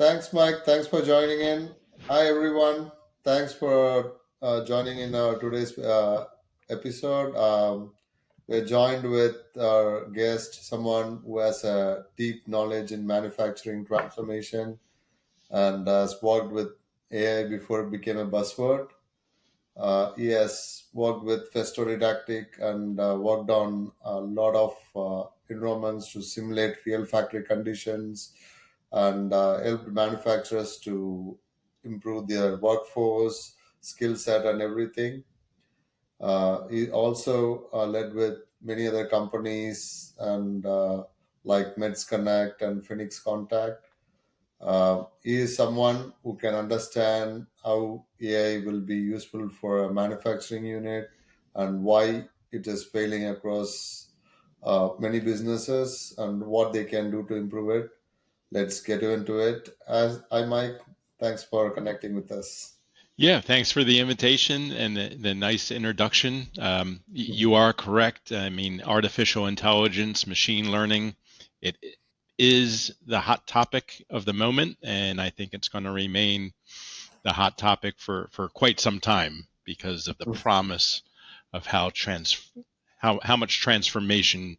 Thanks, Mike. Thanks for joining in. Hi, everyone. Thanks for joining in our today's episode. We're joined with our guest, someone who has a deep knowledge in manufacturing transformation and has worked with AI before it became a buzzword. He has worked with Festo Didactic and worked on a lot of environments to simulate real factory conditions and helped manufacturers to improve their workforce, skill set, and everything. He also led with many other companies and like Meds Connect and Phoenix Contact. He is someone who can understand how AI will be useful for a manufacturing unit and why it is failing across many businesses and what they can do to improve it. Let's get into it. As I, Mike, thanks for connecting with us. Yeah, thanks for the invitation and the nice introduction. You are correct. I mean, artificial intelligence, machine learning, it is the hot topic of the moment, and I think it's going to remain the hot topic for quite some time because of the promise of how much transformation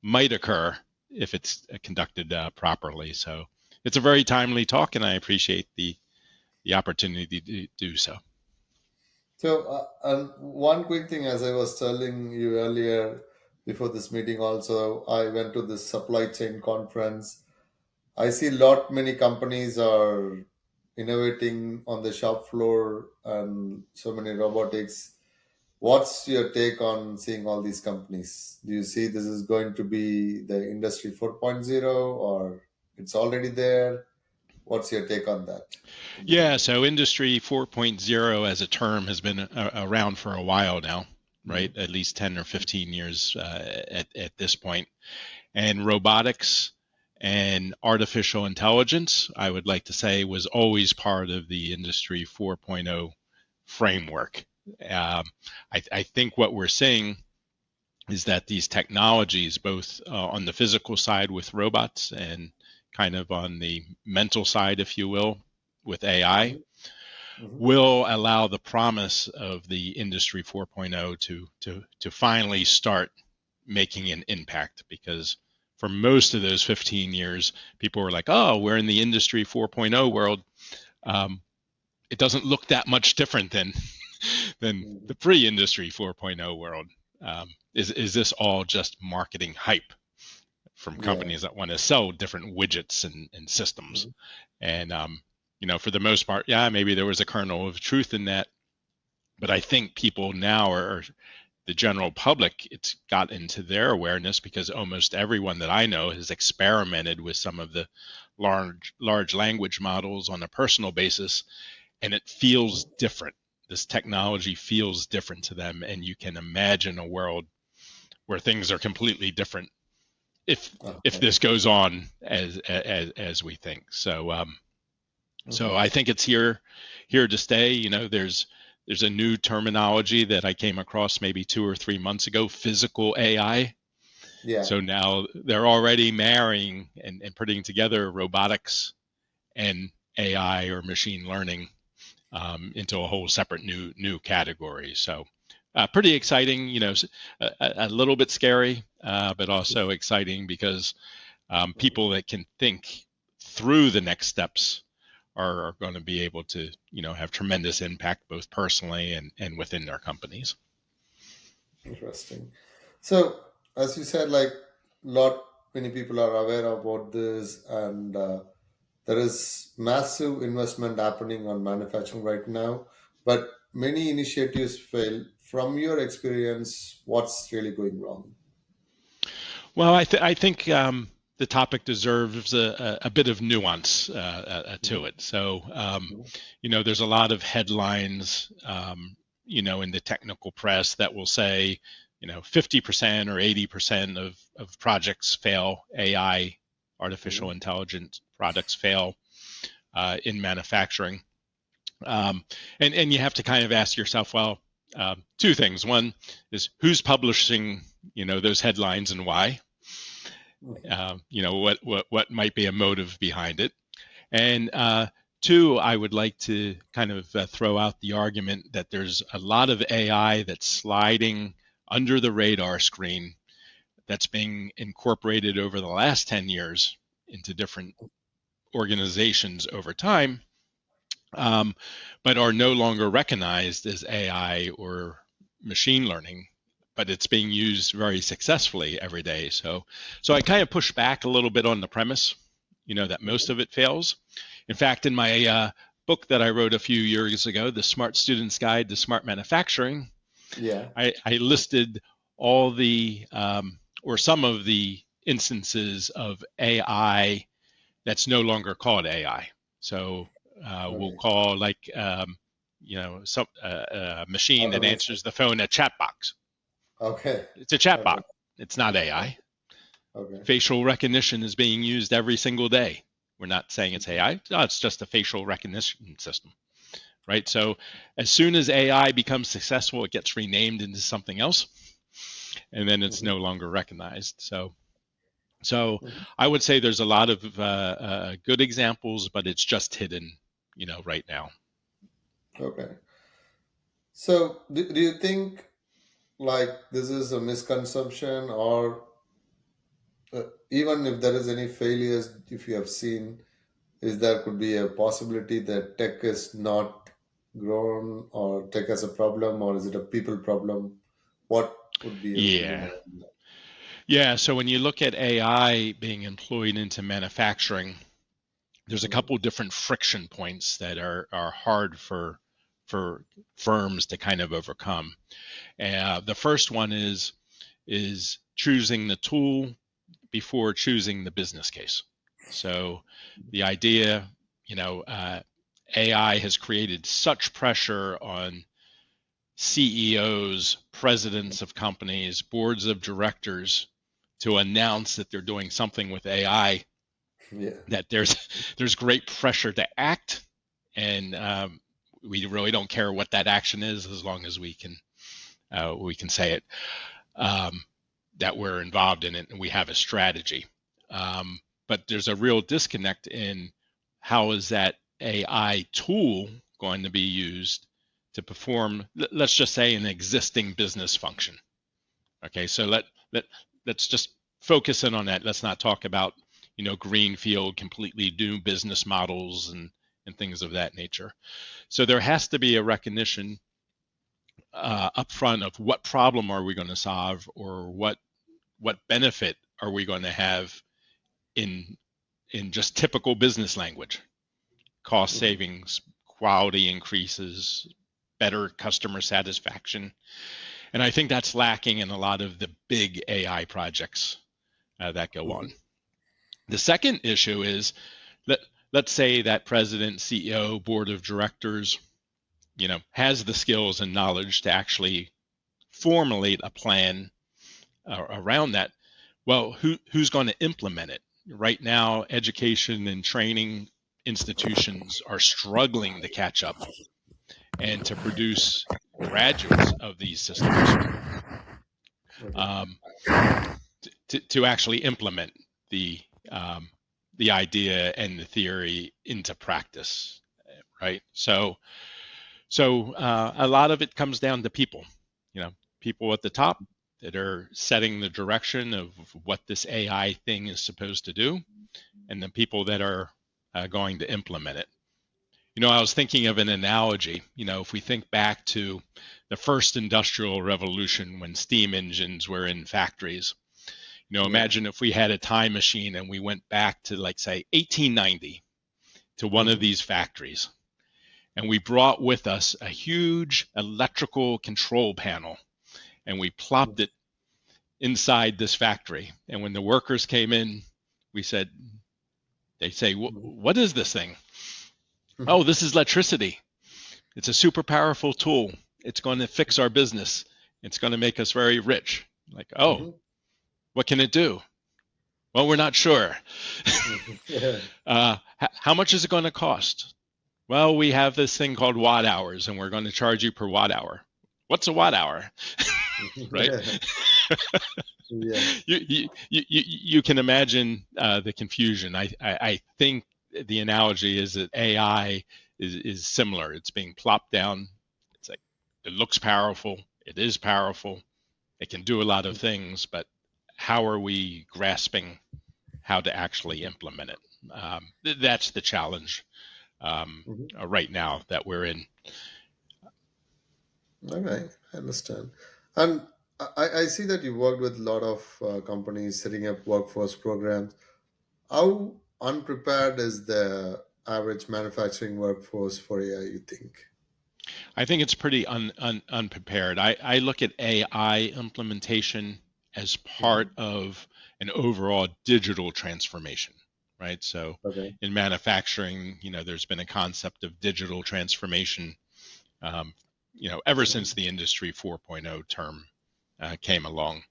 might occur if it's conducted properly. So it's a very timely talk, and I appreciate the opportunity to do so. So, one quick thing, as I was telling you earlier before this meeting, also, I went to this supply chain conference. I see many companies are innovating on the shop floor and so many robotics. What's your take on seeing all these companies? Do you see this is going to be the industry 4.0 or it's already there? What's your take on that? Yeah, so Industry 4.0 as a term has been around for a while now, right? At least 10 or 15 years at this point. And robotics and artificial intelligence, I would like to say, was always part of the Industry 4.0 framework. I think what we're seeing is that these technologies, both on the physical side with robots and kind of on the mental side, if you will, with AI, will allow the promise of the Industry 4.0 to finally start making an impact. Because for most of those 15 years, people were like, oh, we're in the Industry 4.0 world. It doesn't look that much different than the pre-Industry 4.0 world. Is this all just marketing hype from companies that want to sell different widgets and systems? And for the most part, yeah, maybe there was a kernel of truth in that, but I think people now are the general public, it's got into their awareness because almost everyone that I know has experimented with some of the large language models on a personal basis, and it feels different. This technology feels different to them, and you can imagine a world where things are completely different if this goes on as we think. So so I think it's here to stay. There's a new terminology that I came across maybe 2 or 3 months ago, physical AI. Yeah. So now they're already marrying and putting together robotics and AI or machine learning into a whole separate new category. So pretty exciting, a little bit scary, but also exciting because people that can think through the next steps are going to be able to, have tremendous impact both personally and within their companies. Interesting. So, as you said, many people are aware about this, and there is massive investment happening on manufacturing right now, but many initiatives fail. From your experience, what's really going wrong? Well, I think the topic deserves a bit of nuance to it. So, there's a lot of headlines, in the technical press that will say, 50% or 80% of projects fail, AI, artificial intelligence products fail in manufacturing. And you have to kind of ask yourself, well, two things. One is who's publishing, those headlines and why? What might be a motive behind it? And two, I would like to kind of throw out the argument that there's a lot of AI that's sliding under the radar screen that's being incorporated over the last 10 years into different organizations over time, but are no longer recognized as AI or machine learning, but it's being used very successfully every day. So I kind of push back a little bit on the premise, that most of it fails. In fact, in my book that I wrote a few years ago, The Smart Student's Guide to Smart Manufacturing, I listed all the or some of the instances of AI that's no longer called AI. So we'll call like some a machine that answers the phone a chat box. Okay. It's a chat bot. It's not AI. Okay. Facial recognition is being used every single day. We're not saying it's AI. No, it's just a facial recognition system, right? So as soon as AI becomes successful, it gets renamed into something else, and then it's no longer recognized. So I would say there's a lot of good examples, but it's just hidden, right now. Okay. So do you think like this is a misconception, or even if there is any failures, if you have seen, is there could be a possibility that tech is not grown, or tech has a problem, or is it a people problem? What would be your opinion Yeah. on that? Yeah. So when you look at AI being employed into manufacturing, there's a couple different friction points that are hard for firms to kind of overcome. The first one is choosing the tool before choosing the business case. So the idea, AI has created such pressure on CEOs, presidents of companies, boards of directors to announce that they're doing something with AI Yeah. that there's great pressure to act, and we really don't care what that action is as long as we can say it, that we're involved in it and we have a strategy. But there's a real disconnect in how is that AI tool going to be used to perform, let's just say, an existing business function. Okay, so let's just focus in on that. Let's not talk about greenfield, completely new business models and things of that nature. So there has to be a recognition upfront of what problem are we going to solve, or what benefit are we going to have in just typical business language: cost savings, quality increases, better customer satisfaction. And I think that's lacking in a lot of the big AI projects that go on. The second issue is that, let's say that president, CEO, board of directors, has the skills and knowledge to actually formulate a plan around that. Well, who's going to implement it? Right now, education and training institutions are struggling to catch up and to produce graduates of these systems to actually implement the idea and the theory into practice, right? So a lot of it comes down to people, people at the top that are setting the direction of what this AI thing is supposed to do, and the people that are going to implement it. I was thinking of an analogy. If we think back to the first industrial revolution when steam engines were in factories, imagine if we had a time machine and we went back to, like, say, 1890 to one of these factories, and we brought with us a huge electrical control panel, and we plopped it inside this factory. And when the workers came in, they say, what is this thing? Oh, this is electricity. It's a super powerful tool. It's going to fix our business. It's going to make us very rich. Like, oh, what can it do? Well, we're not sure. How much is it going to cost? Well, we have this thing called watt hours, and we're going to charge you per watt hour. What's a watt hour? Right? You can imagine the confusion. I think the analogy is that AI is similar. It's being plopped down. It's like, it looks powerful. It is powerful. It can do a lot of things, but how are we grasping how to actually implement it? That's the challenge right now that we're in. Okay, I understand. And I see that you worked with a lot of companies setting up workforce programs. How unprepared is the average manufacturing workforce for AI, you think? I think it's pretty unprepared. I look at AI implementation as part Hmm. of an overall digital transformation, right? So Okay. in manufacturing, there's been a concept of digital transformation, um, ever since the Industry 4.0 term came along.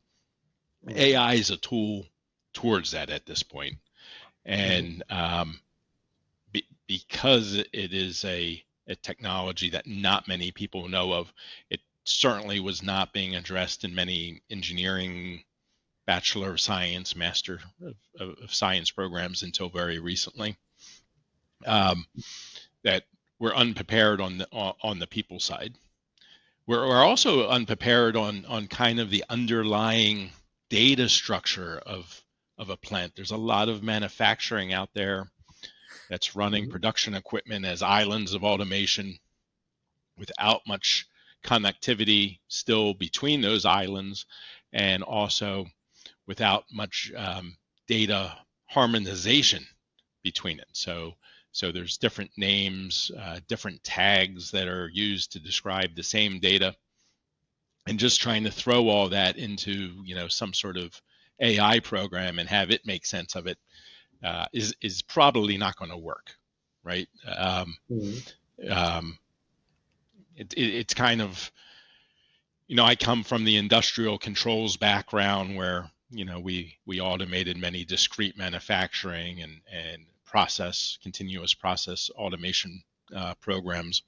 Mm-hmm. AI is a tool towards that at this point. Mm-hmm. And because it is a technology that not many people know of, it certainly was not being addressed in many engineering, Bachelor of Science, Master of Science programs until very recently. That we're unprepared on the people side. We're also unprepared on kind of the underlying data structure of a plant. There's a lot of manufacturing out there that's running Mm-hmm. production equipment as islands of automation without much connectivity still between those islands, and also without much data harmonization between it. So there's different names, different tags that are used to describe the same data, and just trying to throw all that into some sort of AI program and have it make sense of it is probably not going to work, right? Mm-hmm. Um, it's kind of, I come from the industrial controls background where we automated many discrete manufacturing and continuous process automation programs,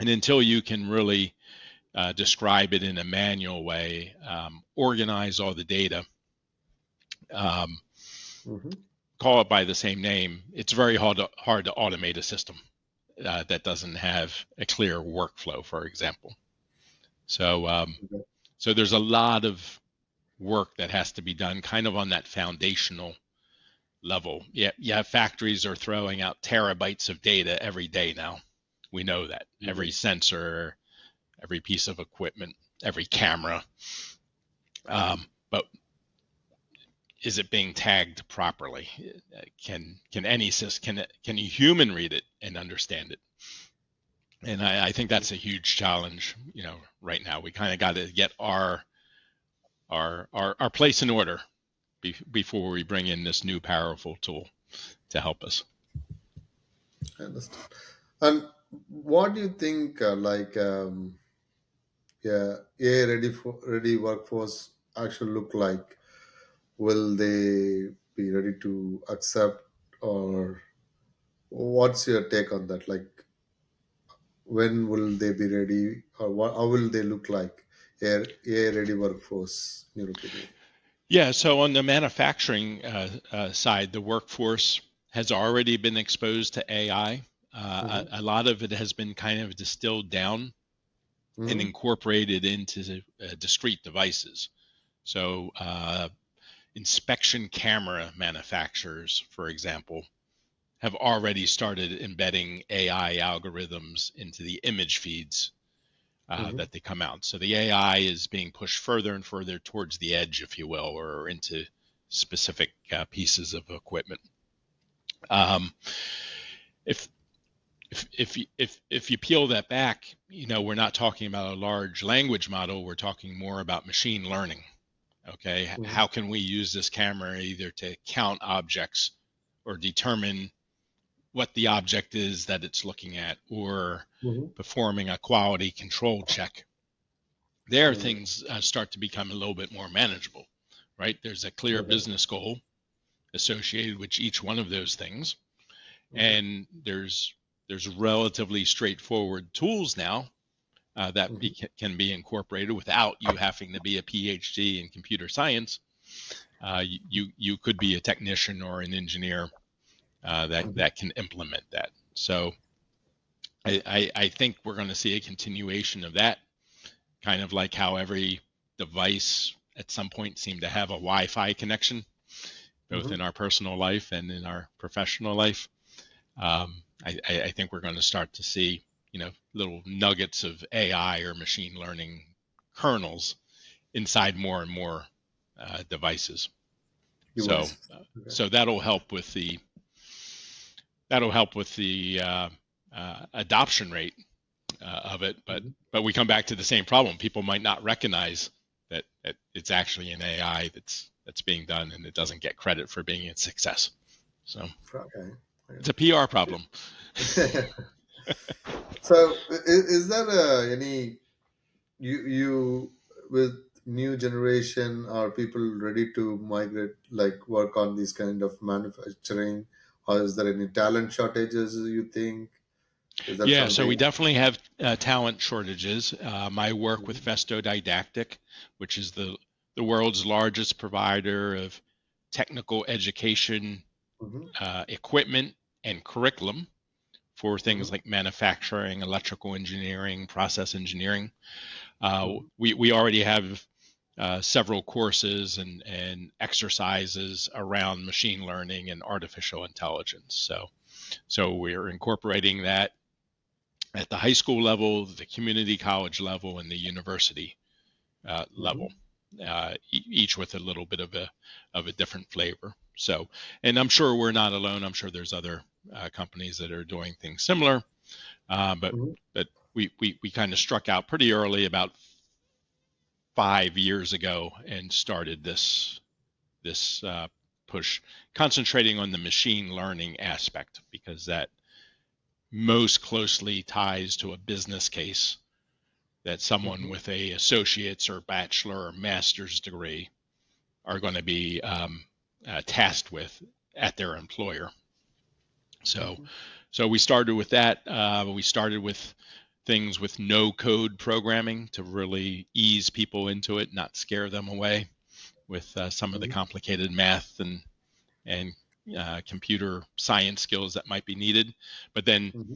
and until you can really describe it in a manual way, organize all the data, um, Mm-hmm. call it by the same name, it's very hard to automate a system that doesn't have a clear workflow, for example. So Okay. so there's a lot of work that has to be done kind of on that foundational level. Yeah, factories are throwing out terabytes of data every day now. We know that. Every Mm-hmm. sensor, every piece of equipment, every camera. But is it being tagged properly? Can any can a human read it and understand it? And I think that's a huge challenge. Right now we kind of got to get our place in order before we bring in this new powerful tool to help us. I understand. And what do you think, yeah, AI ready workforce actually look like? Will they be ready to accept, or what's your take on that? Like, when will they be ready, or how will they look like? AI ready workforce, in your opinion? Yeah, so on the manufacturing side, the workforce has already been exposed to AI. Mm-hmm. A lot of it has been kind of distilled down and Mm-hmm. incorporated into discrete devices. So, inspection camera manufacturers, for example, have already started embedding AI algorithms into the image feeds Mm-hmm. that they come out. So the AI is being pushed further and further towards the edge, if you will, or into specific pieces of equipment. Um, if if you peel that back, we're not talking about a large language model. We're talking more about machine learning. Okay, Mm-hmm. how can we use this camera either to count objects or determine what the object is that it's looking at, or Mm-hmm. performing a quality control check? There, Mm-hmm. things start to become a little bit more manageable, right? There's a clear Okay. business goal associated with each one of those things, Okay. and there's relatively straightforward tools now that Mm-hmm. can be incorporated without you having to be a PhD in computer science. You could be a technician or an engineer that can implement that. So I think we're going to see a continuation of that, kind of like how every device at some point seemed to have a Wi-Fi connection, both in our personal life and in our professional life. I think we're going to start to see, little nuggets of AI or machine learning kernels inside more and more devices. So, Devices. Okay. so that'll help with the adoption rate of it. But we come back to the same problem. People might not recognize that it's actually an AI that's being done, and it doesn't get credit for being a success. So it's a PR problem. So is there any you with new generation, are people ready to migrate, like work on these kind of manufacturing, or is there any talent shortages you think? Is that Yeah, so we something? definitely have talent shortages. I work with Festo Didactic, which is the world's largest provider of technical education Mm-hmm. equipment and curriculum for Mm-hmm. things like manufacturing, electrical engineering, process engineering. Mm-hmm. We already have several courses and exercises around machine learning and artificial intelligence. So we're incorporating that at the high school level, the community college level, and the university Mm-hmm. level, each with a little bit of a different flavor. So, and I'm sure we're not alone. I'm sure there's other companies that are doing things similar, but Mm-hmm. but we kind of struck out pretty early, about 5 years ago, and started this push, concentrating on the machine learning aspect, because that most closely ties to a business case that someone Mm-hmm. with a associate's or bachelor or master's degree are going to be tasked with at their employer. So, Mm-hmm. so we started with that. We started with things with no code programming to really ease people into it, not scare them away with some of the complicated math and computer science skills that might be needed. But then Mm-hmm.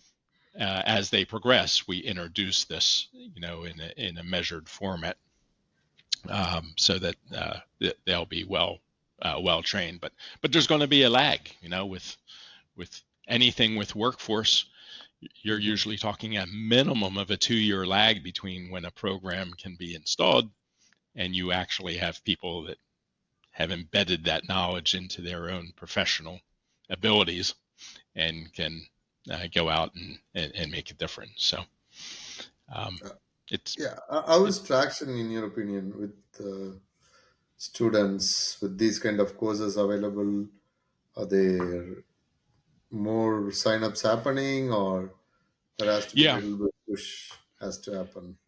as they progress, we introduce this, in a measured format, so that they'll be well trained. But there's going to be a lag, with anything with workforce. You're Mm-hmm. usually talking a minimum of a 2-year lag between when a program can be installed and you actually have people that have embedded that knowledge into their own professional abilities and can go out and make a difference. So um, it's Yeah. How it, is traction in your opinion with students with these kind of courses available? Are there more sign-ups happening, or there has to be a yeah. little bit push has to happen?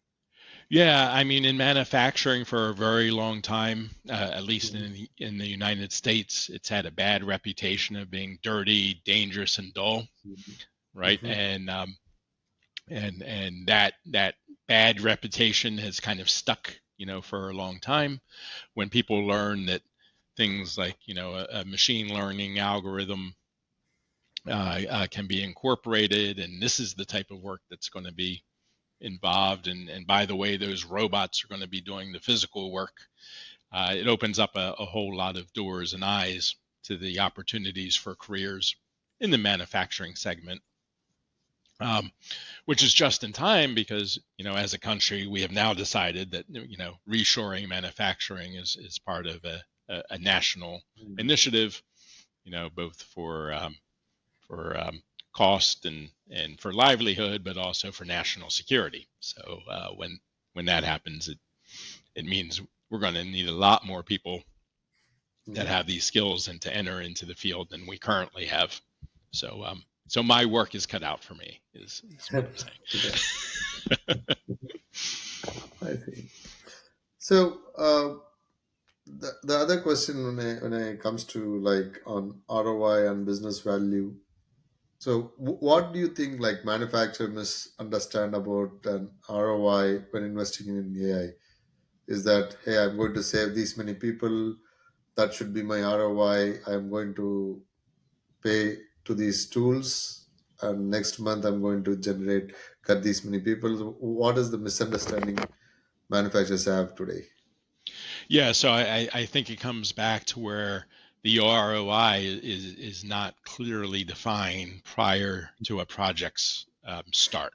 Yeah, I mean, in manufacturing for a very long time, at least Mm-hmm. in the United States, it's had a bad reputation of being dirty, dangerous, and dull, right? Mm-hmm. And that bad reputation has kind of stuck, for a long time. When people learn that things like, a machine learning algorithm can be incorporated, and this is the type of work that's going to be involved, and by the way, those robots are going to be doing the physical work. It opens up a whole lot of doors and eyes to the opportunities for careers in the manufacturing segment, which is just in time because, as a country, we have now decided that, reshoring manufacturing is part of a national initiative, both for cost and for livelihood, but also for national security. So when that happens, it means we're going to need a lot more people that Mm-hmm. have these skills and to enter into the field than we currently have. So my work is cut out for me, is what I'm Yeah, saying. I see. So the other question when it comes to like on ROI and business value. So what do you think like manufacturers misunderstand about an ROI when investing in AI? Is that, hey, I'm going to save these many people, that should be my ROI. I'm going to pay to these tools, and next month I'm going to cut these many people. What is the misunderstanding manufacturers have today? Yeah, so I think it comes back to where the ROI is not clearly defined prior to a project's start.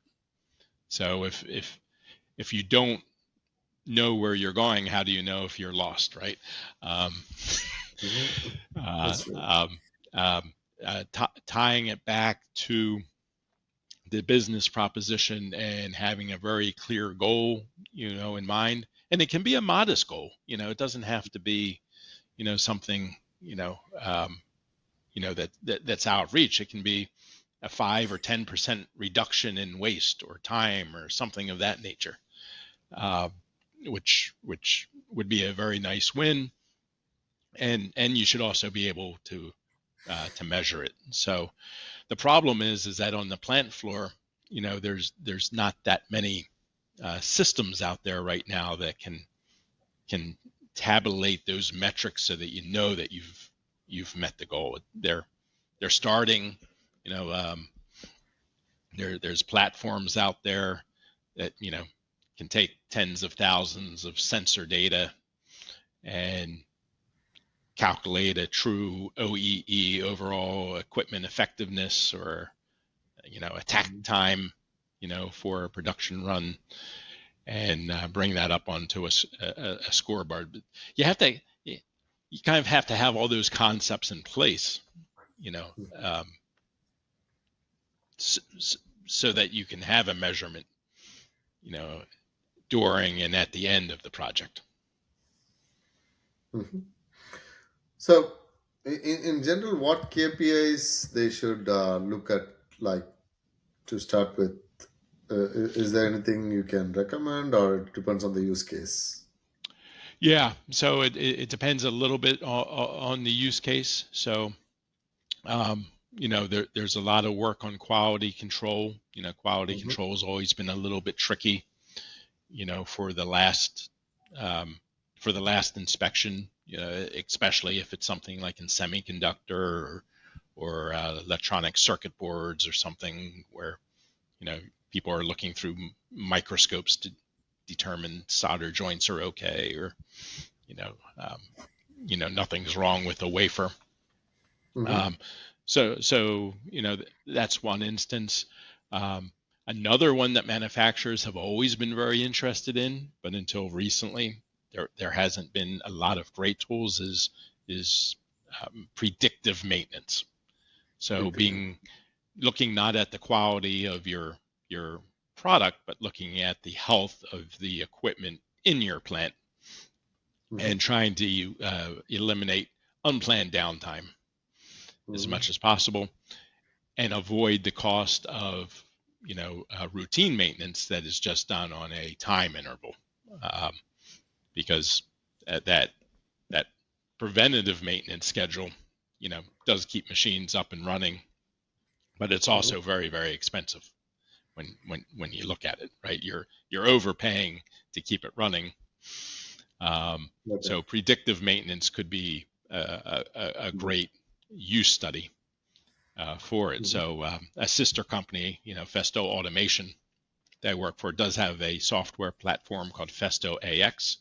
So if you don't know where you're going, how do you know if you're lost, right? Um, Mhm. uh, That's right. um, Tying it back to the business proposition and having a very clear goal, in mind, and it can be a modest goal. It doesn't have to be, something, that's out of reach. It can be a 5 or 10% reduction in waste or time or something of that nature, uh, which would be a very nice win, and you should also be able to measure it. So the problem is that on the plant floor, there's not that many systems out there right now that can tabulate those metrics so that you know that you've met the goal. They're starting, you know, there's platforms out there that can take tens of thousands of sensor data and calculate a true OEE, overall equipment effectiveness, or attack Mhm. time, for a production run, and bring that up onto a scoreboard. But you have to, you kind of have to have all those concepts in place, you know, um, so, so that you can have a measurement, you know, during and at the end of the project. Mhm. So, in general, what KPIs they should look at, like, to start with? Is there anything you can recommend, or it depends on the use case? Yeah, so it depends a little bit on the use case. So there's a lot of work on quality control. Quality Hmm. control has always been a little bit tricky, for the last inspection, especially if it's something like in semiconductor or electronic circuit boards or something where you know people are looking through microscopes to determine solder joints are okay, or you know um, nothing's wrong with the wafer. Hmm. Um, so that's one instance. Um, Another one that manufacturers have always been very interested in, but until recently, there hasn't been a lot of great tools. Is predictive maintenance. So Predictive. looking not at the quality of your product, but looking at the health of the equipment in your plant Hmm. and trying to eliminate unplanned downtime as Hmm. much as possible, and avoid the cost of routine maintenance that is just done on a time interval, um, because that preventative maintenance schedule does keep machines up and running, but it's Hmm. also very, very expensive when you look at it, right? You're overpaying to keep it running. Okay. So predictive maintenance could be a great use study for it. Hmm. So a sister company, Festo Automation, that I work for, does have a software platform called Festo AX.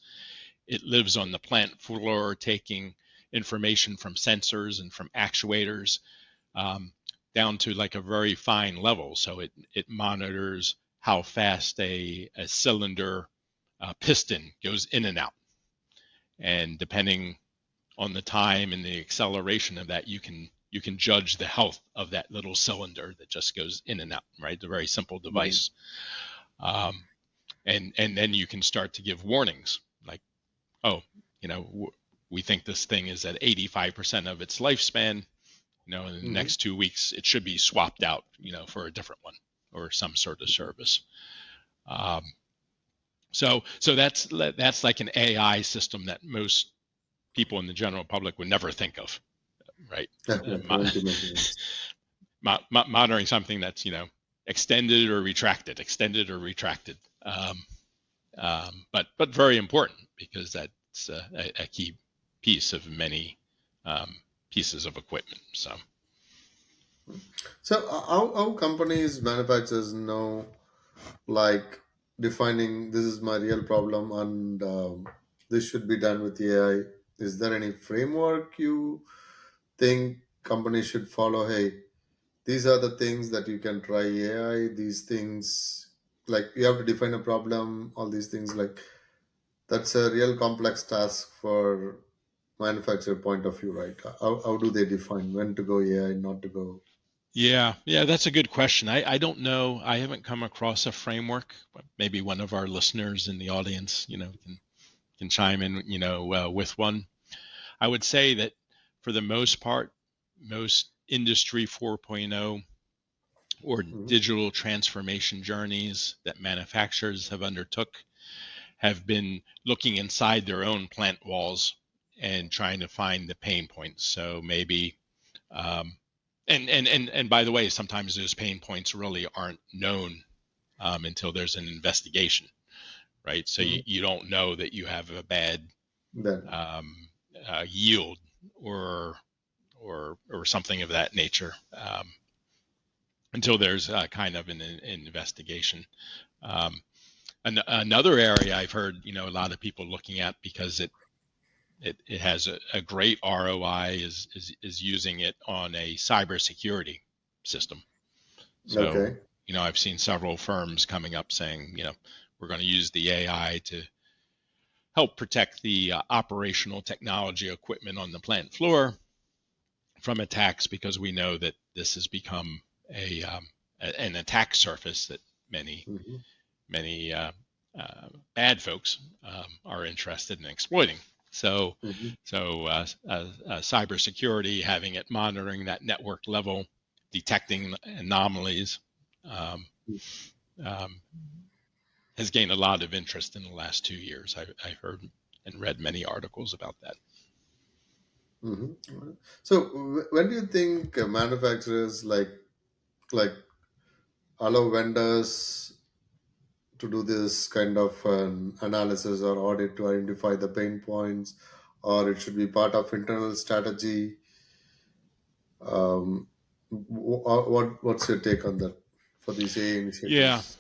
It lives on the plant floor, taking information from sensors and from actuators, um, down to like a very fine level. So it monitors how fast a cylinder piston goes in and out, and depending on the time and the acceleration of that, you can judge the health of that little cylinder that just goes in and out. Right, it's a very simple Hmm. device, um, and then you can start to give warnings like, oh, we think this thing is at 85% of its lifespan. In the Hmm. next 2 weeks, it should be swapped out, for a different one or some sort of service. Um, so that's like an AI system that most people in the general public would never think of, right? Yeah, Uh, yeah, preventive maintenance. monitoring something that's extended or retracted, but very important because that's a key piece of many um, pieces of equipment. So So how companies, manufacturers know, like, defining this is my real problem and this should be done with AI? Is there any framework you think companies should follow? Hey, these are the things that you can try AI. These things, like, you have to define a problem. All these things, like, that's a real complex task for manufacturer point of view, right? How do they define when to go AI, not to go? Yeah, that's a good question. I don't know. I haven't come across a framework, but maybe one of our listeners in the audience, can chime in, with one. I would say that for the most part, most Industry 4.0 or Mhm. digital transformation journeys that manufacturers have undertook have been looking inside their own plant walls and trying to find the pain points. So maybe, um, and by the way, sometimes those pain points really aren't known until there's an investigation, right? So Mhm. you don't know that you have a bad Then. um, yield or or something of that nature until there's kind of an investigation. Um, Another area I've heard, a lot of people looking at because it has a great ROI is using it on a cybersecurity system. So, Okay. I've seen several firms coming up saying, we're going to use the AI to help protect the operational technology equipment on the plant floor from attacks because we know that this has become an attack surface that Mhm. many bad folks are interested in exploiting. So, Mhm. cybersecurity, having it monitoring that network level, detecting anomalies, um, um, has gained a lot of interest in the last 2 years. I've heard and read many articles about that. Mhm. So when do you think manufacturers, like allow vendors to do this kind of analysis or audit to identify the pain points, or it should be part of internal strategy? Um, what's your take on that for these AI Yeah, initiatives?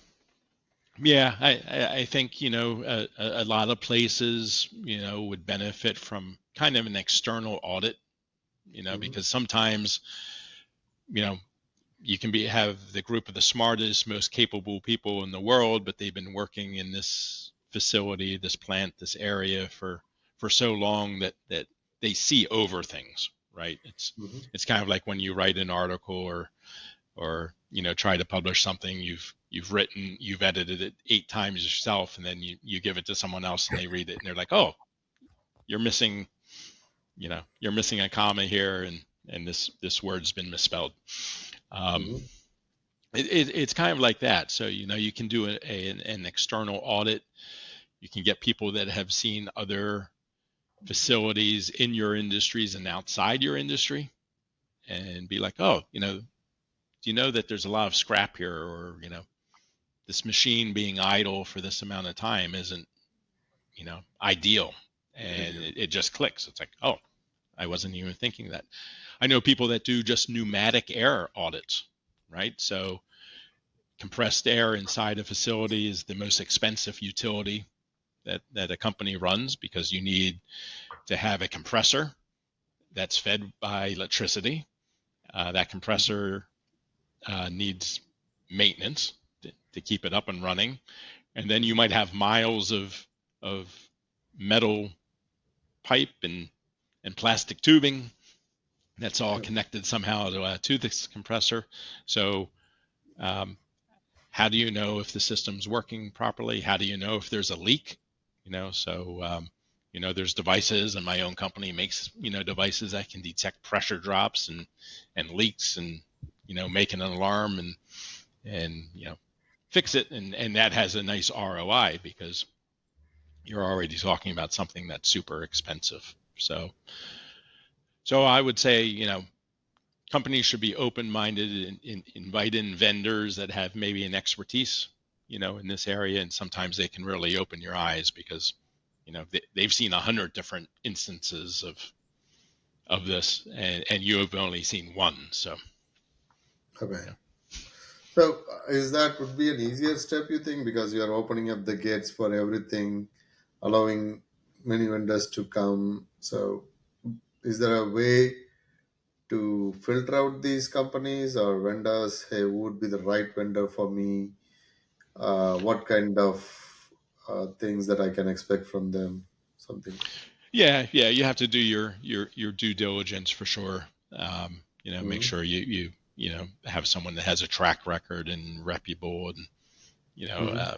yeah. I think a lot of places would benefit from kind of an external audit. Hmm. Because sometimes you know you can have the group of the smartest, most capable people in the world, but they've been working in this facility, this plant, this area for so long that they see over things, right? Hmm. It's kind of like when you write an article or try to publish something you've written, you've edited it 8 times yourself, and then you give it to someone else and they read it and they're like, oh, you're missing you're missing a comma here, and this word's been misspelled. Um, Hmm. it's kind of like that. So you can do an external audit. You can get people that have seen other facilities in your industries and outside your industry, and be like, oh, do you know that there's a lot of scrap here, or this machine being idle for this amount of time isn't ideal, and Ideal. it just clicks. It's like, oh, I wasn't even thinking that. I know people that do just pneumatic air audits, right? So compressed air inside a facility is the most expensive utility that a company runs because you need to have a compressor that's fed by electricity. That compressor needs maintenance to keep it up and running, and then you Hmm. might have miles of metal pipe and plastic tubing that's all connected somehow to this compressor. So um, how do you know if the system's working properly? How do you know if there's a leak? There's devices, and my own company makes devices that can detect pressure drops and leaks, and make an alarm and fix it, and that has a nice ROI because you're already talking about something that's super expensive. So I would say companies should be open-minded and invite in vendors that have maybe an expertise in this area, and sometimes they can really open your eyes because they've seen 100 different instances of this, and you have only seen one. So Okay. Yeah. So is that would be an easier step, you think, because you are opening up the gates for everything, allowing many vendors to come. So is there a way to filter out these companies or vendors? Hey, who would be the right vendor for me? What kind of things that I can expect from them? Something. Yeah, you have to do your due diligence for sure. Make Mm-hmm. sure have someone that has a track record and reputable, and you know, Mm-hmm. um,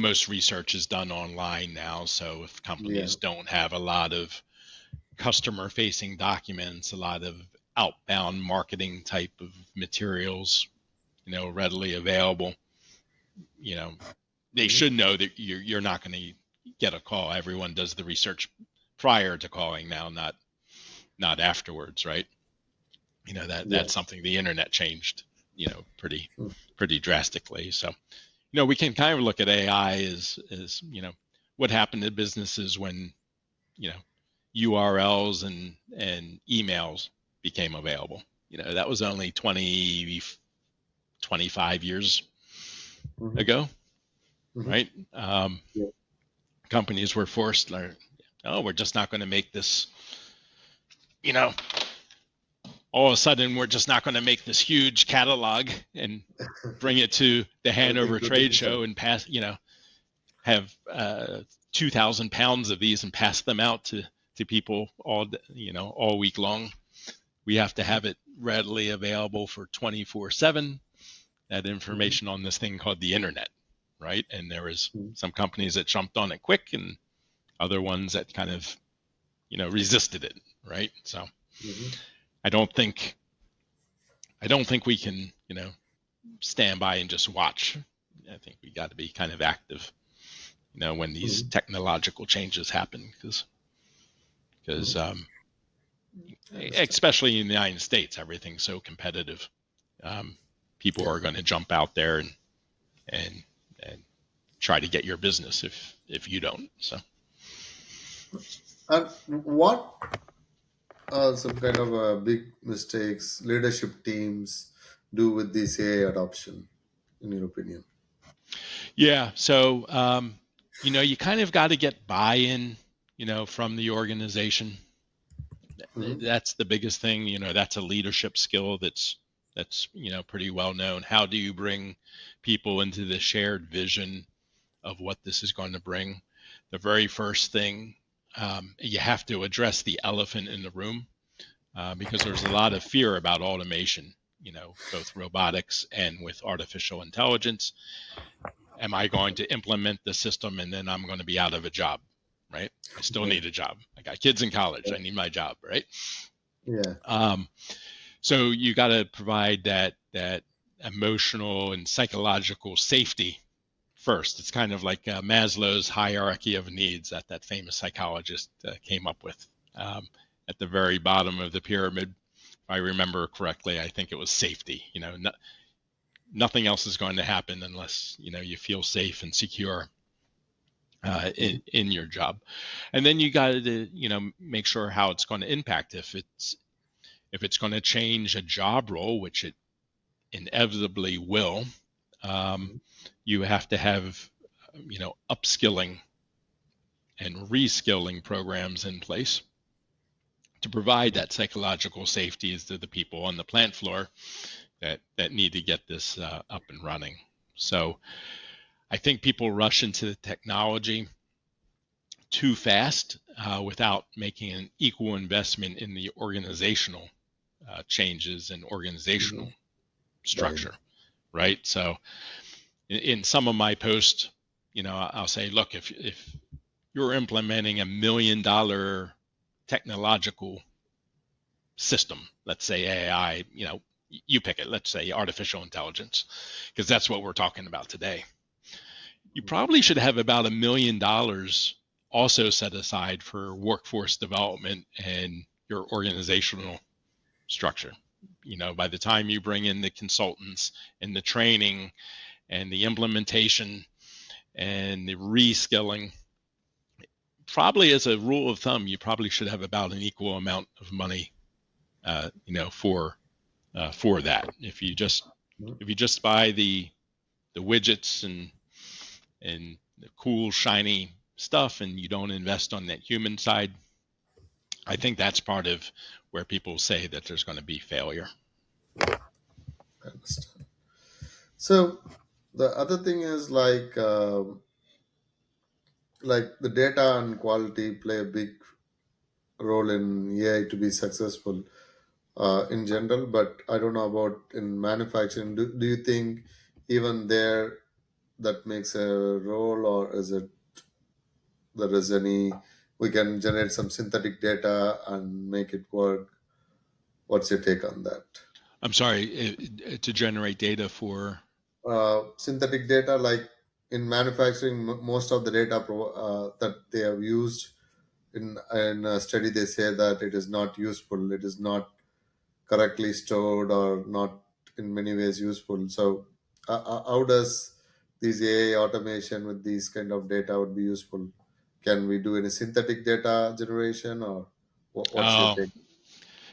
most research is done online now. So if Yeah. companies don't have a lot of customer facing documents, a lot of outbound marketing type of materials, readily available, you know, they Mm-hmm. should know that you're not going to get a call. Everyone does the research prior to calling now, not afterwards, right? Yeah. That's something the internet changed, pretty Mm-hmm. pretty drastically. So, we can kind of look at AI as what happened to businesses when, you know, URLs and emails became available. That was only 25 years Mm-hmm. ago, Mm-hmm. right? Yeah. Companies were forced, like, oh, we're just not going to make this, you know, all of a sudden we're just not going to make this huge catalog and bring it to the Everything Hanover to Trade digital. Show and have 2,000 pounds of these and pass them out to people all week long. We have to have it readily available for 24/7. That Mm-hmm. information on this thing called the internet, right? And there was Mm-hmm. some companies that jumped on it quick, and other ones that kind of resisted it, right? So Mm-hmm. I don't think I don't think we can stand by and just watch. I think we got to be kind of active, when these Mm-hmm. technological changes happen, because Mm-hmm. I understand. especially in the United States, everything's so competitive. Um, People Yeah. are going to jump out there and and try to get your business if you don't. So And what are some kind of big mistakes leadership teams do with this AI adoption, in your opinion? yeah, so you kind of got to get buy-in, from the organization. Mm-hmm. That's the biggest thing. That's a leadership skill that's pretty well known. How do you bring people into the shared vision of what this is going to bring? The very first thing, you have to address the elephant in the room, because there's a lot of fear about automation, both robotics and with artificial intelligence. Am I going to implement the system and then I'm going to be out of a job, right? I still Yeah. need a job. I got kids in college. I need my job, right? Yeah. Um, so you got to provide that emotional and psychological safety first. It's kind of like Maslow's hierarchy of needs that famous psychologist came up with. At the very bottom of the pyramid, if I remember correctly, I think it was safety. Nothing else is going to happen unless you feel safe and secure Mm-hmm. in your job. And then you got to make sure how it's going to impact. If it's going to change a job role, which it inevitably will, um, you have to have upskilling and reskilling programs in place to provide that psychological safety to the people on the plant floor that need to get this up and running. So I think people rush into the technology too fast without making an equal investment in the organizational changes and Mm-hmm. organizational Right. structure, right? So in some of my posts, I'll say, look, if you're implementing $1 million technological system, let's say AI, you pick it, let's say artificial intelligence, because that's what we're talking about today. You probably should have about $1 million also set aside for workforce development and your organizational structure. By the time you bring in the consultants and the training and the implementation and the reskilling, probably as a rule of thumb, you probably should have about an equal amount of money, for for that. If you just buy the widgets and the cool shiny stuff and you don't invest on that human side, I think that's part of where people say that there's going to be failure. I understand. So the other thing is like the data and quality play a big role in AI to be successful in general, but I don't know about in manufacturing. Do you think even there that makes a role, or is it there is any we can generate some synthetic data and make it work? What's your take on that? I'm sorry, to generate data for. Synthetic data, like in manufacturing, most of the data that they have used in a study, they say that it is not useful. It is not correctly stored or not in many ways useful. So, how does these AI automation with these kind of data would be useful? Can we do any synthetic data generation, or what's your Oh, take?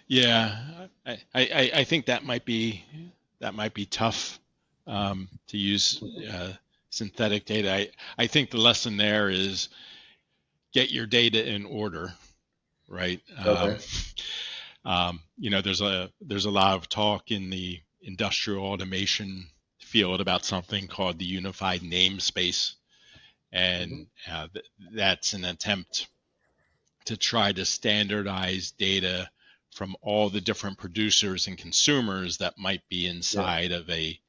yeah, I think that might be tough to use synthetic data. I think the lesson there is get your data in order, right? Okay. There's a lot of talk in the industrial automation field about something called the unified namespace, Hmm. and that's an attempt to try to standardize data from all the different producers and consumers that might be Yeah. inside of a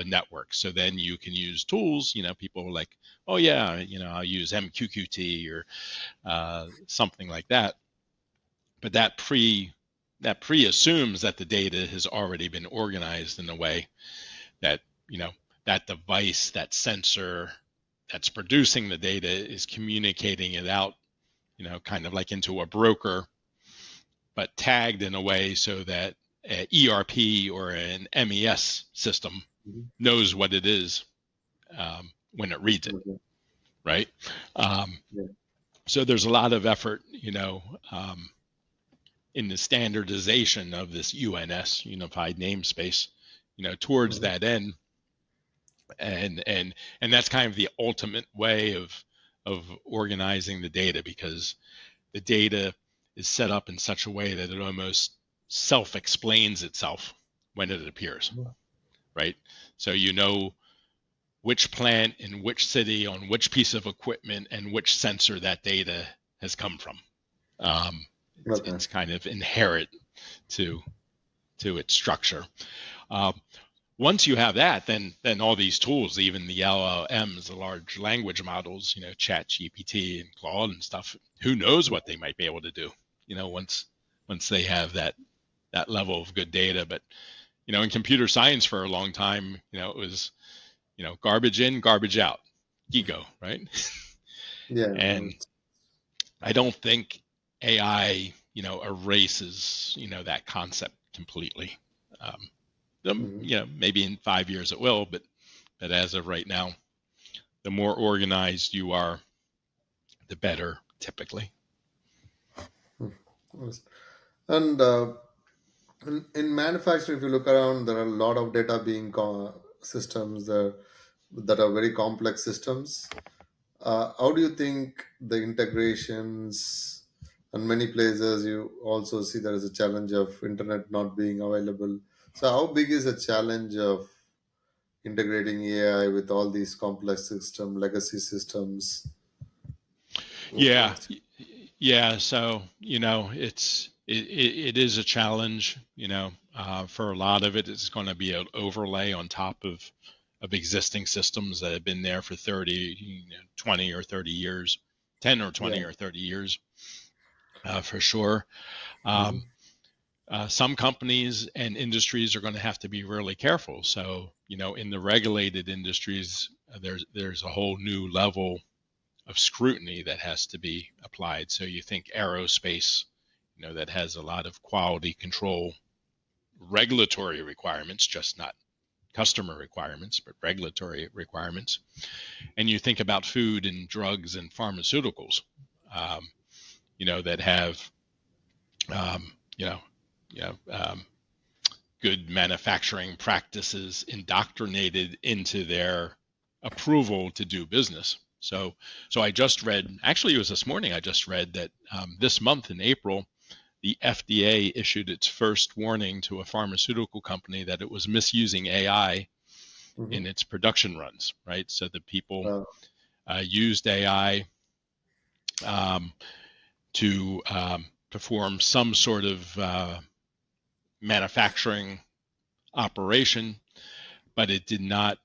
network. So then you can use tools. People are like, oh yeah, I'll use MQQT or something like that. But that pre assumes that the data has already been organized in a way that that device, that sensor that's producing the data is communicating it out, kind of like into a broker, but tagged in a way so that an ERP or an MES system Mhm. knows what it is when it reads it, Okay. right? Um, Yeah. so there's a lot of effort, in the standardization of this UNS, unified namespace, towards Mhm. that end, and that's kind of the ultimate way of organizing the data, because the data is set up in such a way that it almost self-explains itself when it appears, right? So which plant in which city on which piece of equipment and which sensor that data has come from. Um, Okay. it's kind of inherent to its structure. Um, Once you have that, then all these tools, even the LLMs, the large language models, Chat GPT and Claude and stuff, who knows what they might be able to do, once they have that level of good data. But in computer science for a long time, it was garbage in, garbage out, ego, right? Yeah. And I don't think AI, erases that concept completely. Mhm. Maybe in 5 years it will, but as of right now, the more organized you are, the better, typically. Yes. And in manufacturing, if you look around, there are a lot of data being systems that are very complex systems. How do you think the integrations and many places you also see there is a challenge of internet not being available. So how big is the challenge of integrating AI with all these complex system, legacy systems? Yeah, What's yeah. So it is a challenge. For a lot of it, it's going to be an overlay on top of existing systems that have been there for 30, 20 or 30 years, 10 or yeah. 20 or 30 years, for sure. Hmm. Um, some companies and industries are going to have to be really careful. So, in the regulated industries, there's a whole new level of scrutiny that has to be applied. So you think aerospace, that has a lot of quality control regulatory requirements, just not customer requirements, but regulatory requirements. And you think about food and drugs and pharmaceuticals, um, that have, um, you know, you know, um, good manufacturing practices indoctrinated into their approval to do business. So I just read, actually it was this morning, I just read that this month in April, the FDA issued its first warning to a pharmaceutical company that it was misusing AI in its production runs, right? So the people used AI to perform some sort of manufacturing operation, but it did not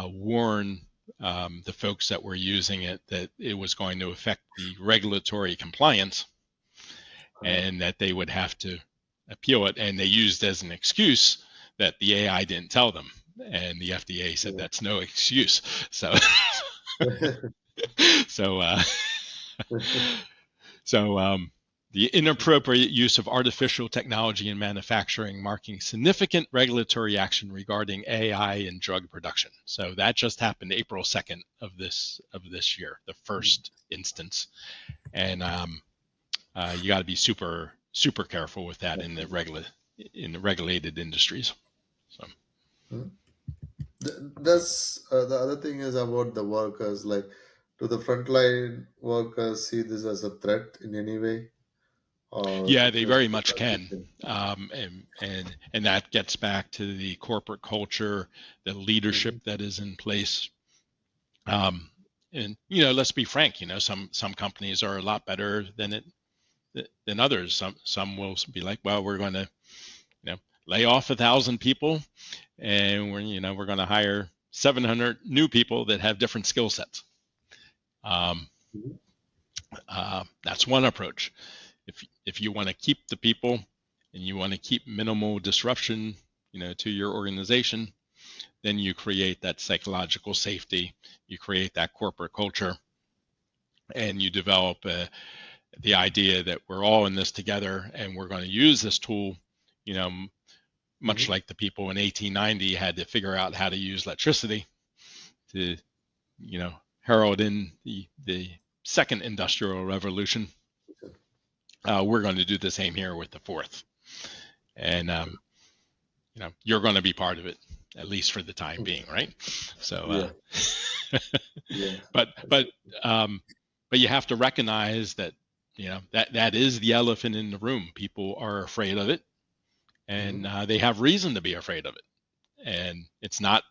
warn the folks that were using it that it was going to affect the regulatory compliance and that they would have to appeal it. And they used as an excuse that the AI didn't tell them. And the FDA said that's no excuse. So, the inappropriate use of artificial technology in manufacturing, marking significant regulatory action regarding AI in drug production. So that just happened April 2nd of this year, the first instance. And you got to be super careful with that in the regulated industries. So that's the other thing is about the workers. Like, do the frontline workers see this as a threat in any way? Or yeah, they just very much can, and that gets back to the corporate culture, the leadership that is in place. And let's be frank. Some companies are a lot better than others. Some will be like, well, we're going to lay off 1,000 people, and we're going to hire 700 new people that have different skill sets. That's one approach. If you want to keep the people and you want to keep minimal disruption, to your organization, then you create that psychological safety, you create that corporate culture, and you develop the idea that we're all in this together and we're going to use this tool, much like the people in 1890 had to figure out how to use electricity to, herald in the second industrial revolution. We're going to do the same here with the fourth. And, you're going to be part of it, at least for the time being, right? So, but you have to recognize that, that is the elephant in the room. People are afraid of it, and they have reason to be afraid of it. And it's not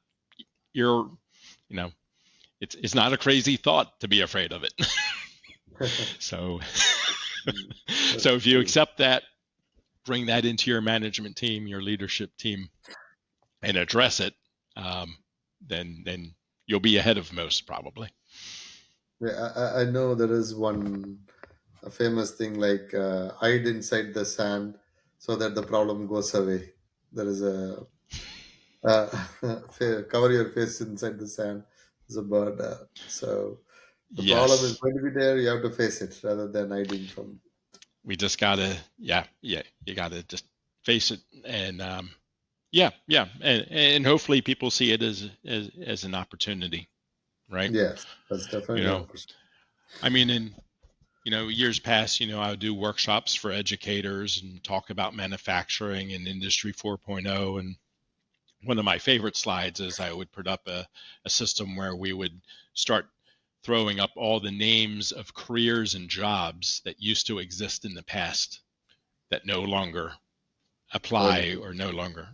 it's not a crazy thought to be afraid of it. So if you accept that, bring that into your management team, your leadership team, and address it, then you'll be ahead of most probably. Yeah, I know there is a famous thing like hide inside the sand so that the problem goes away. There is a cover your face inside the sand. There's a bird. So the problem is going to be there. You have to face it rather than hiding from it. We just gotta, you gotta just face it, and and hopefully people see it as an opportunity, right? Yes, that's definitely an opportunity. I mean, in years past, I would do workshops for educators and talk about manufacturing and Industry 4.0. And one of my favorite slides is I would put up a system where we would start throwing up all the names of careers and jobs that used to exist in the past that no longer apply or no longer,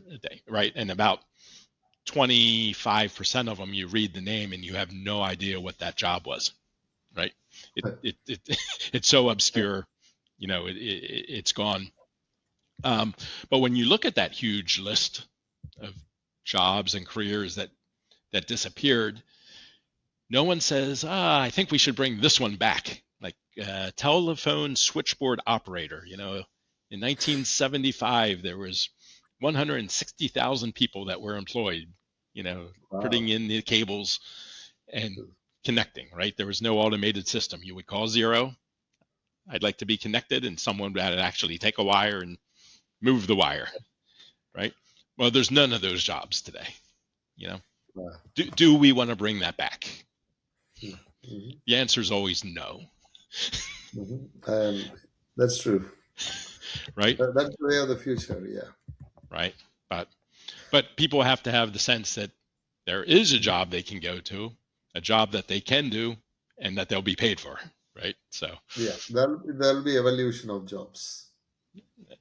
right? And about 25% of them, you read the name and you have no idea what that job was, right? It's so obscure, it's gone. But when you look at that huge list of jobs and careers that disappeared, no one says, I think we should bring this one back, like telephone switchboard operator. In 1975, there was 160,000 people that were employed, putting in the cables and connecting, right? There was no automated system. You would call 0, I'd like to be connected, and someone would actually take a wire and move the wire, right? Well, there's none of those jobs today, Do we want to bring that back? The answer is always no. That's true. Right? That's the way of the future, yeah. Right. But But people have to have the sense that there is a job they can go to, a job that they can do, and that they'll be paid for, right? So, Yeah, there'll be evolution of jobs.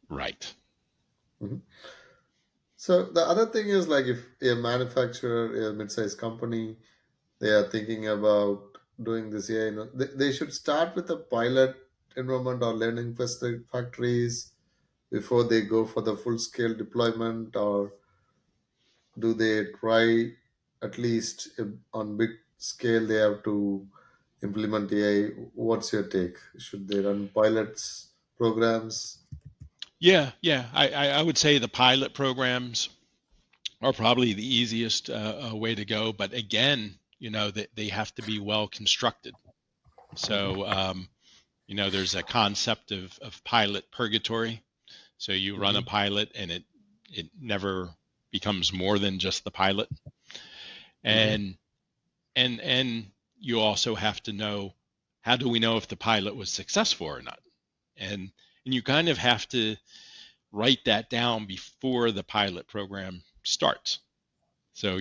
right. Mhm. So the other thing is like if a manufacturer, a mid-sized company, they are thinking about doing this AI, they should start with a pilot environment or learning factories before they go for the full-scale deployment, or do they try at least on big scale they have to implement AI? What's your take? Should they run pilots programs? Yeah. I would say the pilot programs are probably the easiest way to go. But again, they have to be well constructed. Mhm. So, there's a concept of pilot purgatory. So you run a Mhm. pilot and it never becomes more than just the pilot. Mhm. And and you also have to know, how do we know if the pilot was successful or not? And you kind of have to write that down before the pilot program starts. So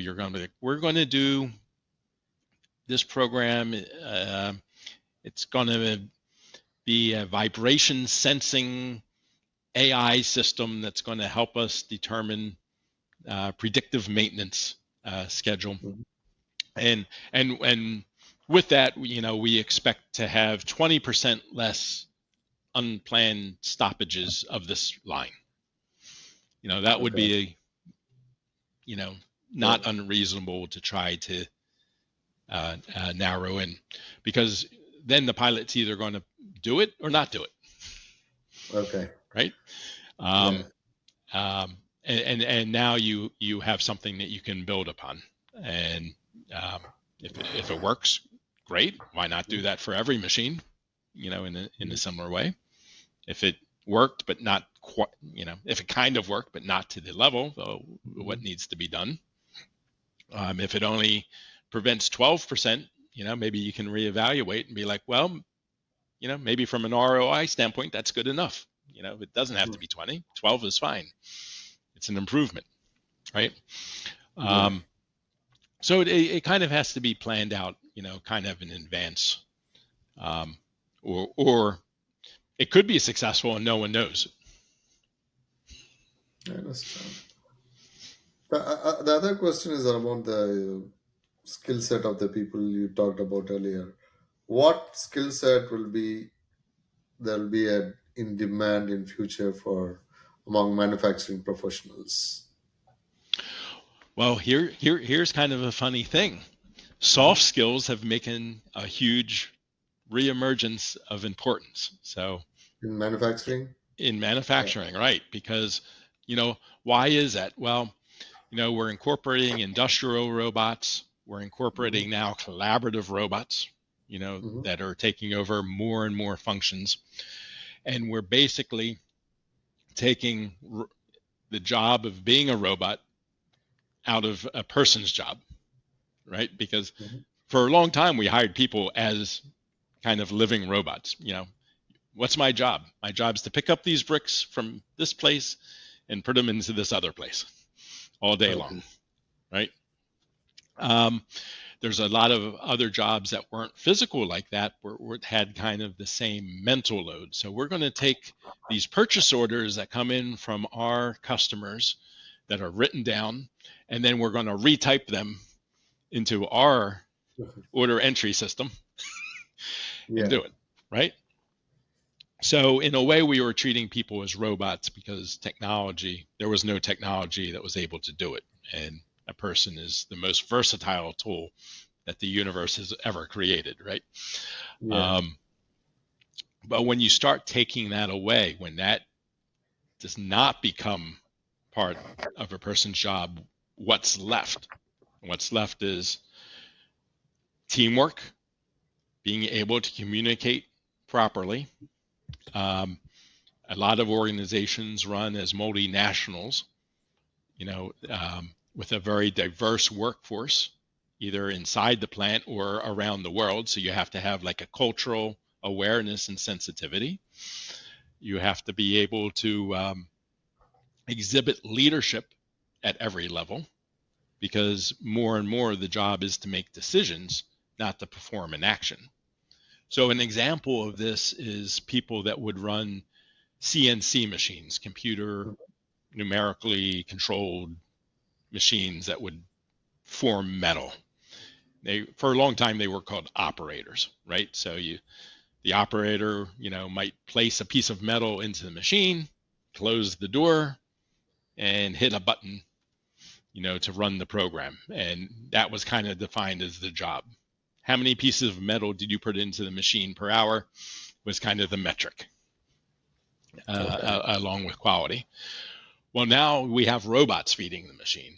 we're going to do this program. It's going to be a vibration sensing AI system that's going to help us determine predictive maintenance schedule. Mhm. And with that, we expect to have 20% less unplanned stoppages of this line. That would Okay. be Yeah. not unreasonable to try to narrow in, because then the pilot's either going to do it or not do it, Okay. right? Yeah. Um, um, and now you have something that you can build upon, and um, if it works, great. Why not do that for every machine? In a Mhm. similar way. If it worked, but not quite, if it kind of worked, but not to the level of what Mhm. needs to be done. If it only prevents 12%, maybe you can reevaluate and be like, well, maybe from an ROI standpoint, that's good enough. It doesn't have to be 20. 12 is fine. It's an improvement, right? Yeah. Um, so it kind of has to be planned out, kind of in advance, um, or it could be successful and no one knows. I understand. The other question is about the skill set of the people you talked about earlier. What skill set will be there will be in demand in future for among manufacturing professionals? Well, here's kind of a funny thing. Mhm. Soft skills have making a huge reemergence of importance. So In manufacturing? in Yeah. manufacturing, right? Because why is that? Well, we're incorporating industrial robots. We're Mhm. incorporating now collaborative robots, Mhm. that are taking over more and more functions. And we're basically taking the job of being a robot out of a person's job, right? Because Mhm. for a long time, we hired people as kind of living robots. What's my job? My job is to pick up these bricks from this place and put them into this other place all day long, Okay. right? Um, there's a lot of other jobs that weren't physical like that, where it had kind of the same mental load. So we're going to take these purchase orders that come in from our customers that are written down, and then we're going to retype them into our order entry system and Yeah. do it, right? So in a way, we were treating people as robots because there was no technology that was able to do it. And a person is the most versatile tool that the universe has ever created, right? Yeah. Um, but when you start taking that away, when that does not become part of a person's job, what's left? What's left is teamwork, being able to communicate properly. Um, a lot of organizations run as multinationals, with a very diverse workforce, either inside the plant or around the world. So you have to have like a cultural awareness and sensitivity. You have to be able to exhibit leadership at every level, because more and more the job is to make decisions, not to perform an action. So an example of this is people that would run CNC machines, computer numerically controlled machines that would form metal. For a long time they were called operators, right? So the operator, might place a piece of metal into the machine, close the door, and hit a button, to run the program. And that was kind of defined as the job. How many pieces of metal did you put into the machine per hour was kind of the metric, along with quality. Well, now we have robots feeding the machine.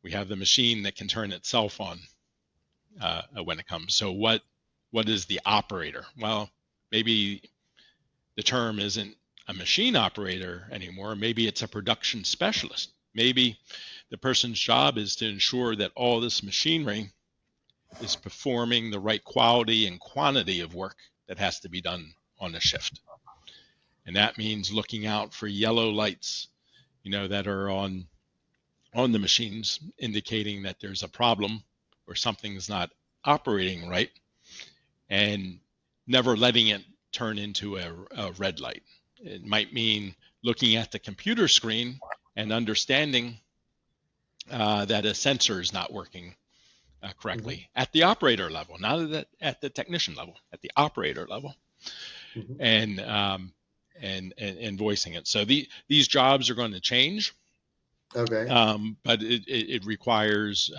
We have the machine that can turn itself on when it comes. So what is the operator? Well, maybe the term isn't a machine operator anymore. Maybe it's a production specialist. Maybe the person's job is to ensure that all this machinery is performing the right quality and quantity of work that has to be done on a shift. And that means looking out for yellow lights, that are on the machines, indicating that there's a problem or something's not operating right, and never letting it turn into a red light. It might mean looking at the computer screen and understanding that a sensor is not working correctly at the operator level, not at the technician level, at the operator level, and voicing it. So these jobs are going to change. Okay. But it requires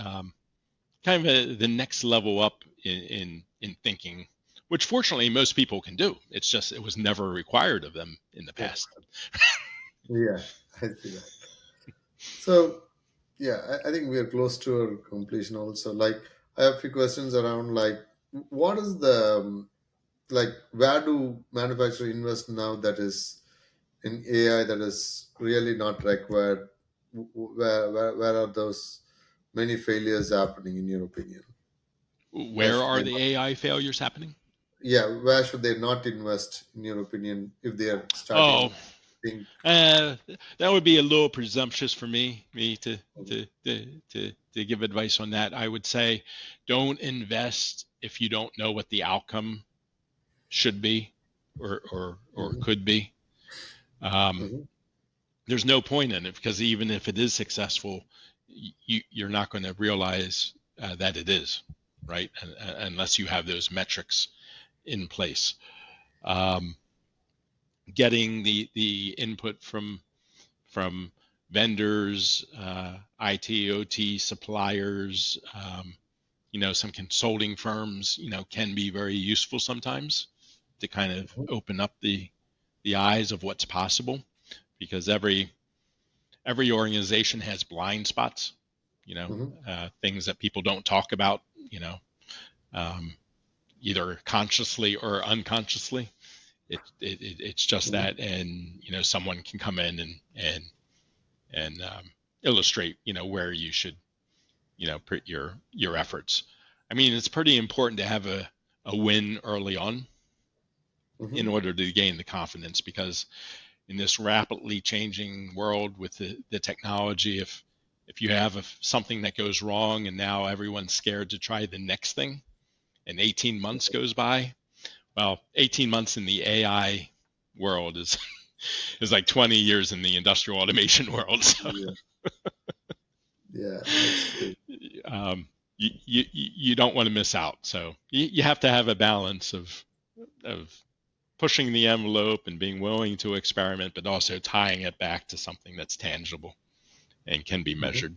kind of the next level up in thinking, which fortunately most people can do. It's just it was never required of them in the past. Yeah, I see that. So, yeah, I think we are close to our completion also. Like, I have a few questions around, like, what is the, like, where do manufacturers invest now that is in AI that is really not required? Where are those many failures happening, in your opinion? Where Where should are they the not, AI failures happening? yeah, where should they not invest, in your opinion, if they are starting Oh, to think? that would be a little presumptuous for me to give advice on that. I would say don't invest if you don't know what the outcome should be or Mhm, could be. mhm, There's no point in it, because even if it is successful, you're not going to realize that it is, right? Unless you have those metrics in place. Getting the input from vendors, IT, OT suppliers, some consulting firms, can be very useful sometimes to kind of open up the eyes of what's possible, because every organization has blind spots, mhm, things that people don't talk about, um, either consciously or unconsciously. It's just mhm, that, and someone can come in and illustrate, where you should, put your efforts. I mean, it's pretty important to have a win early on in mhm, order to gain the confidence, because in this rapidly changing world with the technology, if you have something that goes wrong and now everyone's scared to try the next thing, and 18 months goes by, well, 18 months in the AI world is is like 20 years in the industrial automation world. So yeah, yeah, that's true. you don't want to miss out. So you have to have a balance of pushing the envelope and being willing to experiment, but also tying it back to something that's tangible and can be Mhm. measured.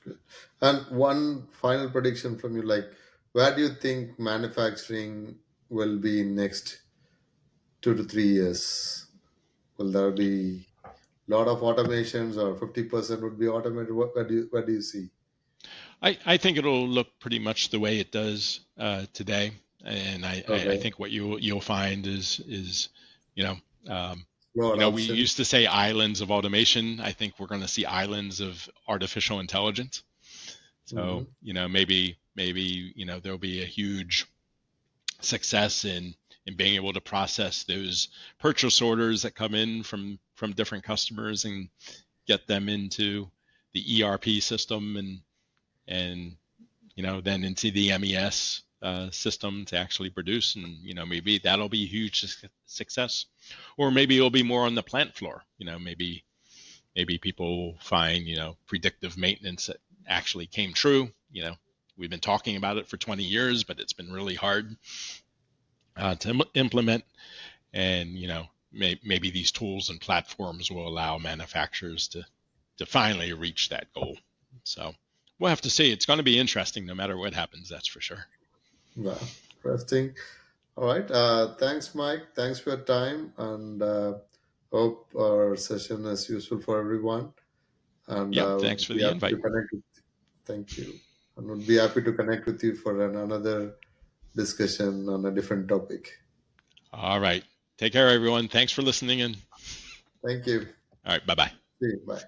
Good. And one final prediction from you, like, where do you think manufacturing will be in next 2 to 3 years? Will there be a lot of automations, or 50% would be automated? Where do you see? I think it'll look pretty much the way it does today, and I Okay. think what you'll find is you know Slow we adoption. used to say islands of automation. I think we're going to see islands of artificial intelligence. So Hmm. maybe there'll be a huge success in being able to process those purchase orders that come in from different customers and get them into the ERP system and then into the MES system to actually produce, and maybe that'll be a huge success, or maybe it'll be more on the plant floor. Maybe people find predictive maintenance that actually came true. We've been talking about it for 20 years, but it's been really hard to implement, and maybe these tools and platforms will allow manufacturers to finally reach that goal. So we'll have to see. It's going to be interesting no matter what happens, that's for sure. Wow, interesting. All right. Thanks, Mike. Thanks for your time, and hope our session is useful for everyone. And Yep, thanks for the invite. Thank you. And we'll be happy to connect with you for another discussion on a different topic. All right. Take care, everyone. Thanks for listening in. Thank you. All right. Bye-bye. See you. Bye.